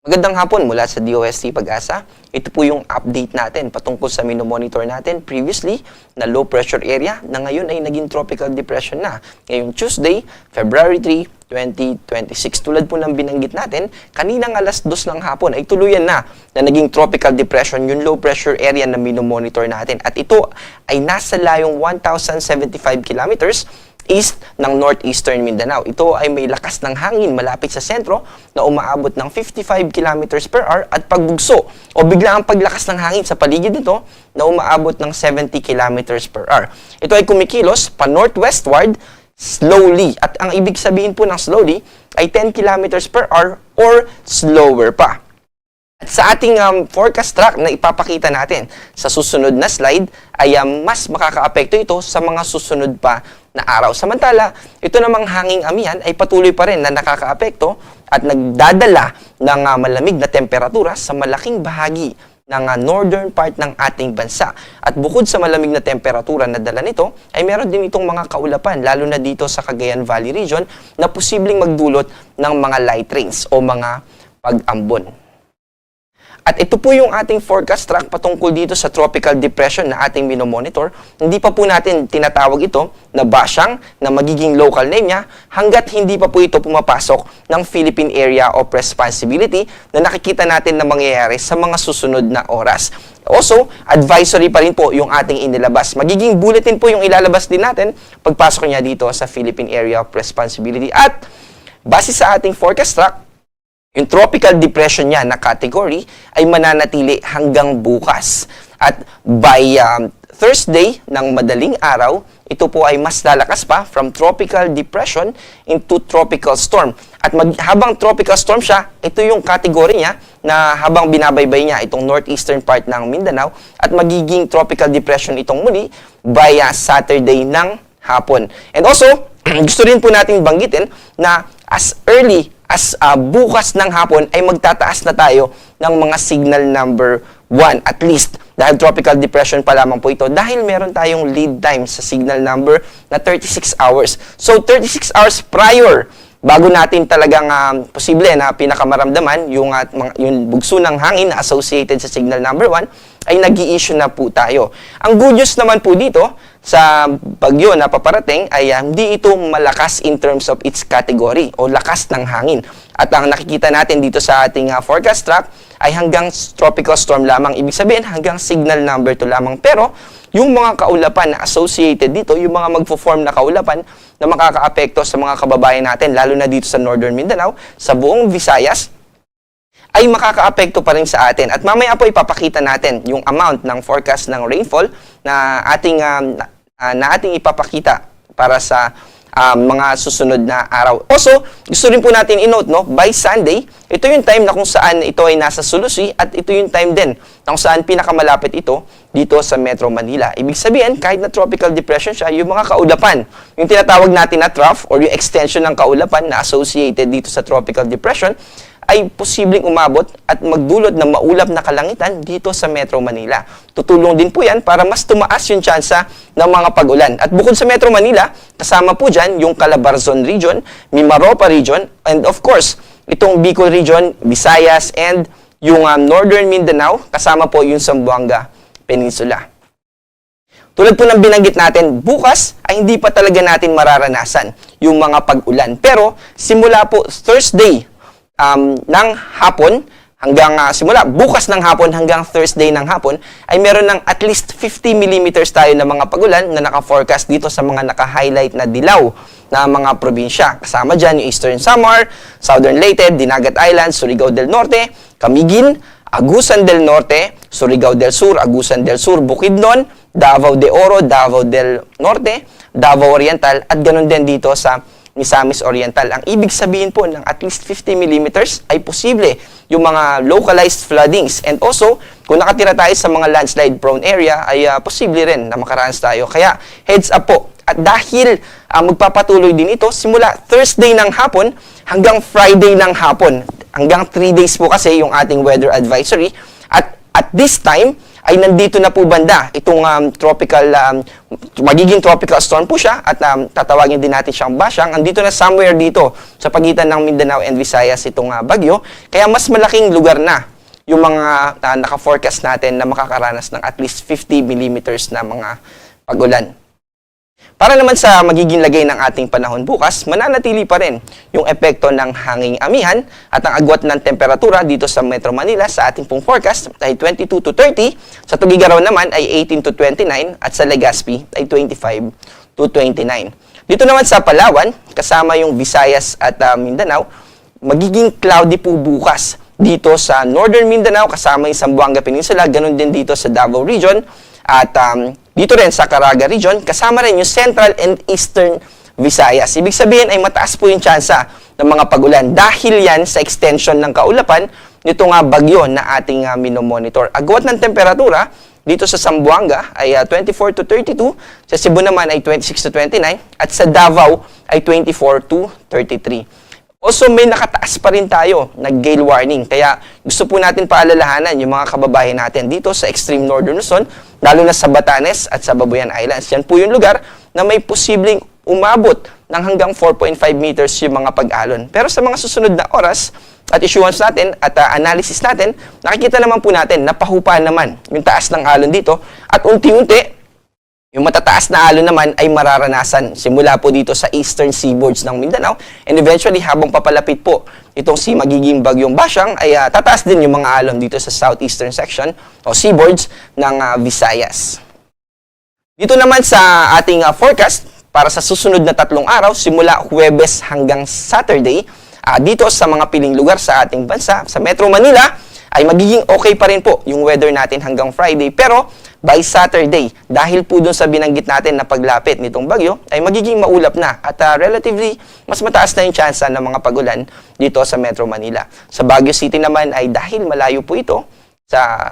Magandang hapon mula sa DOST Pag-asa. Ito po yung update natin patungkol sa minomonitor natin previously na low pressure area na ngayon ay naging tropical depression na. Ngayong Tuesday, February 3, 2026. Tulad po ng binanggit natin, kaninang alas 2 ng hapon ay tuluyan na naging tropical depression yung low pressure area na minomonitor natin. At ito ay nasa layong 1,075 kilometers east ng northeastern Mindanao. Ito ay may lakas ng hangin malapit sa sentro na umaabot ng 55 kilometers per hour at pagbugso o biglaang paglakas ng hangin sa paligid nito na umaabot ng 70 kilometers per hour. Ito ay kumikilos pa northwestward slowly at ang ibig sabihin po ng slowly ay 10 kilometers per hour or slower pa. At sa ating forecast track na ipapakita natin sa susunod na slide ay mas makakaapekto ito sa mga susunod pa na araw. Samantala, ito namang hanging amihan ay patuloy pa rin na nakakaapekto at nagdadala ng malamig na temperatura sa malaking bahagi ng northern part ng ating bansa. At bukod sa malamig na temperatura na dala nito, ay meron din itong mga kaulapan, lalo na dito sa Cagayan Valley region, na posibleng magdulot ng mga light rains o mga pag-ambon. At ito po yung ating forecast track patungkol dito sa tropical depression na ating minomonitor. Hindi pa po natin tinatawag ito na basyang na magiging local name niya hanggat hindi pa po ito pumapasok ng Philippine Area of Responsibility na nakikita natin na mangyayari sa mga susunod na oras. Also, advisory pa rin po yung ating inilabas. Magiging bulletin po yung ilalabas din natin pagpasok niya dito sa Philippine Area of Responsibility. At base sa ating forecast track, yung tropical depression niya na category ay mananatili hanggang bukas. At by Thursday ng madaling araw, ito po ay mas lalakas pa from tropical depression into tropical storm. At habang tropical storm siya, ito yung category niya na habang binabaybay niya itong northeastern part ng Mindanao at magiging tropical depression itong muli by Saturday ng hapon. And also, gusto rin po natin banggitin na as early as bukas ng hapon ay magtataas na tayo ng mga signal number 1 at least dahil tropical depression pa lamang po ito dahil meron tayong lead time sa signal number na 36 hours. So 36 hours prior bago natin talagang posible na pinakamaramdaman yung bugso ng hangin na associated sa signal number 1 ay nag-i-issue na po tayo. Ang good news naman po dito sa bagyo na paparating ay hindi ito malakas in terms of its category o lakas ng hangin. At ang nakikita natin dito sa ating forecast track ay hanggang tropical storm lamang. Ibig sabihin hanggang signal number 2 lamang. Pero yung mga kaulapan na associated dito, yung mga magfo-form na kaulapan na makakaapekto sa mga kababayan natin, lalo na dito sa Northern Mindanao, sa buong Visayas, ay makakaapekto pa rin sa atin. At mamaya po ipapakita natin yung amount ng forecast ng rainfall na ating ipapakita para sa mga susunod na araw. Also, gusto rin po natin i-note, no, by Sunday, ito yung time na kung saan ito ay nasa Sulusi at ito yung time din na kung saan pinakamalapit ito dito sa Metro Manila. Ibig sabihin, kahit na tropical depression siya, yung mga kaulapan, yung tinatawag natin na trough or yung extension ng kaulapan na associated dito sa tropical depression, ay posibleng umabot at magdulot ng maulap na kalangitan dito sa Metro Manila. Tutulong din po yan para mas tumaas yung tsansa ng mga pag-ulan. At bukod sa Metro Manila, kasama po dyan yung Calabarzon region, Mimaropa region, and of course, itong Bicol region, Visayas, and yung Northern Mindanao, kasama po yung Zamboanga Peninsula. Tulad po ng binanggit natin, bukas ay hindi pa talaga natin mararanasan yung mga pag-ulan. Pero simula po Thursday, ng hapon hanggang simula bukas ng hapon hanggang Thursday ng hapon ay meron ng at least 50 millimeters tayo ng mga pagulan na naka-forecast dito sa mga naka-highlight na dilaw na mga probinsya. Kasama dyan yung Eastern Samar, Southern Leyte, Dinagat Islands, Surigao del Norte, Camiguin, Agusan del Norte, Surigao del Sur, Agusan del Sur, Bukidnon, Davao de Oro, Davao del Norte, Davao Oriental at ganun din dito sa Misamis Oriental. Ang ibig sabihin po ng at least 50 millimeters ay posible yung mga localized floodings. And also, kung nakatira tayo sa mga landslide prone area, ay posible rin na makaranas tayo. Kaya, heads up po. At dahil magpapatuloy din ito, simula Thursday ng hapon hanggang Friday ng hapon. Hanggang 3 days po kasi yung ating weather advisory. At this time, ay nandito na po banda itong magiging tropical storm po siya at tatawagin din natin siyang basyang. Andito na somewhere dito sa pagitan ng Mindanao and Visayas itong bagyo. Kaya mas malaking lugar na yung mga naka-forecast natin na makakaranas ng at least 50 millimeters na mga pag-ulan. Para naman sa magiging lagay ng ating panahon bukas, mananatili pa rin yung epekto ng hanging amihan at ang agwat ng temperatura dito sa Metro Manila sa ating pong forecast ay 22 to 30, sa Tuguegarao naman ay 18 to 29 at sa Legazpi ay 25 to 29. Dito naman sa Palawan, kasama yung Visayas at Mindanao, magiging cloudy po bukas dito sa Northern Mindanao kasama yung Zamboanga Peninsula, ganun din dito sa Davao Region at dito rin sa Caraga Region, kasama rin yung Central and Eastern Visayas. Ibig sabihin ay mataas po yung tsansa ng mga pag-ulan dahil yan sa extension ng kaulapan nito nga bagyo na ating minomonitor. Agwat ng temperatura dito sa Zamboanga ay 24 to 32, sa Cebu naman ay 26 to 29 at sa Davao ay 24 to 33. Also, may nakataas pa rin tayo na gale warning. Kaya gusto po natin paalalahanan yung mga kababayan natin dito sa extreme northern Luzon, lalo na sa Batanes at sa Babuyan Islands. Yan po yung lugar na may posibleng umabot ng hanggang 4.5 meters yung mga pag-alon. Pero sa mga susunod na oras at issuance natin at analysis natin, nakikita naman po natin na pahupa naman yung taas ng alon dito at unti-unti, yung matataas na alon naman ay mararanasan simula po dito sa eastern seaboards ng Mindanao and eventually habang papalapit po itong si magiging bagyong Basyang ay tataas din yung mga alon dito sa southeastern section o seaboards ng Visayas. Dito naman sa ating forecast para sa susunod na 3 araw simula Huwebes hanggang Saturday dito sa mga piling lugar sa ating bansa sa Metro Manila ay magiging okay pa rin po yung weather natin hanggang Friday pero by Saturday, dahil po dun sa binanggit natin na paglapit nitong bagyo, ay magiging maulap na at relatively mas mataas na yung tsansa ng mga pagulan dito sa Metro Manila. Sa Baguio City naman ay dahil malayo po ito sa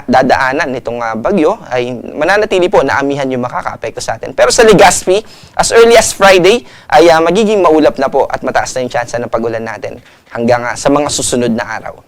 dadaanan nitong bagyo, ay mananatili po na amihan yung makaka-apekto sa atin. Pero sa Legazpi, as early as Friday, ay magiging maulap na po at mataas na yung tsansa ng pagulan natin hanggang sa mga susunod na araw.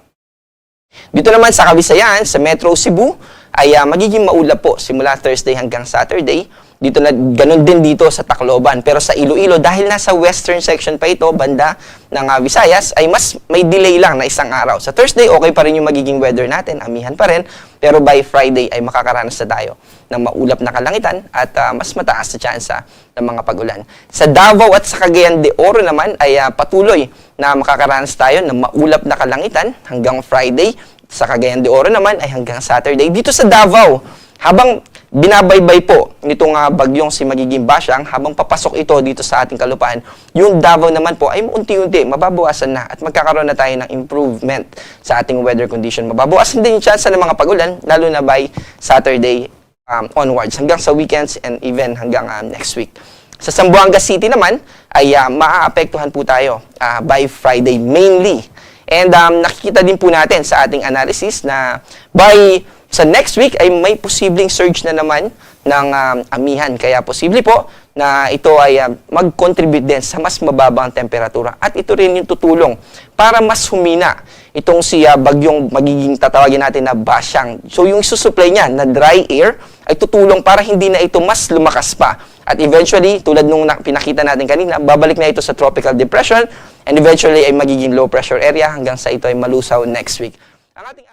Dito naman sa Kabisayan, sa Metro Cebu, ay magiging maulap po simula Thursday hanggang Saturday. Dito na ganun din dito sa Tacloban. Pero sa Iloilo, dahil nasa western section pa ito, banda ng Visayas, ay mas may delay lang na 1 araw. Sa Thursday, okay pa rin yung magiging weather natin, amihan pa rin. Pero by Friday ay makakaranas na tayo ng maulap na kalangitan at mas mataas na tsansa ng mga pag-ulan. Sa Davao at sa Cagayan de Oro naman ay patuloy na makakaranas tayo ng maulap na kalangitan hanggang Friday. Sa Cagayan de Oro naman ay hanggang Saturday. Dito sa Davao, habang binabaybay po nitong bagyong si magiging Basyang, habang papasok ito dito sa ating kalupaan, yung Davao naman po ay unti-unti mababawasan na at magkakaroon na tayo ng improvement sa ating weather condition. Mababawasan din yung chance ng mga pagulan, lalo na by Saturday onwards, hanggang sa weekends and even hanggang next week. Sa Zamboanga City naman ay maaapektuhan po tayo by Friday mainly. And nakikita din po natin sa ating analysis na sa next week ay may posibleng surge na naman ng amihan. Kaya posible po na ito ay mag-contribute din sa mas mababang temperatura. At ito rin yung tutulong para mas humina itong si bagyong magiging tatawagin natin na Basyang. So yung isusupply niya na dry air ay tutulong para hindi na ito mas lumakas pa. At eventually, tulad nung pinakita natin kanina, babalik na ito sa tropical depression and eventually ay magiging low pressure area hanggang sa ito ay malusaw next week. Ang ating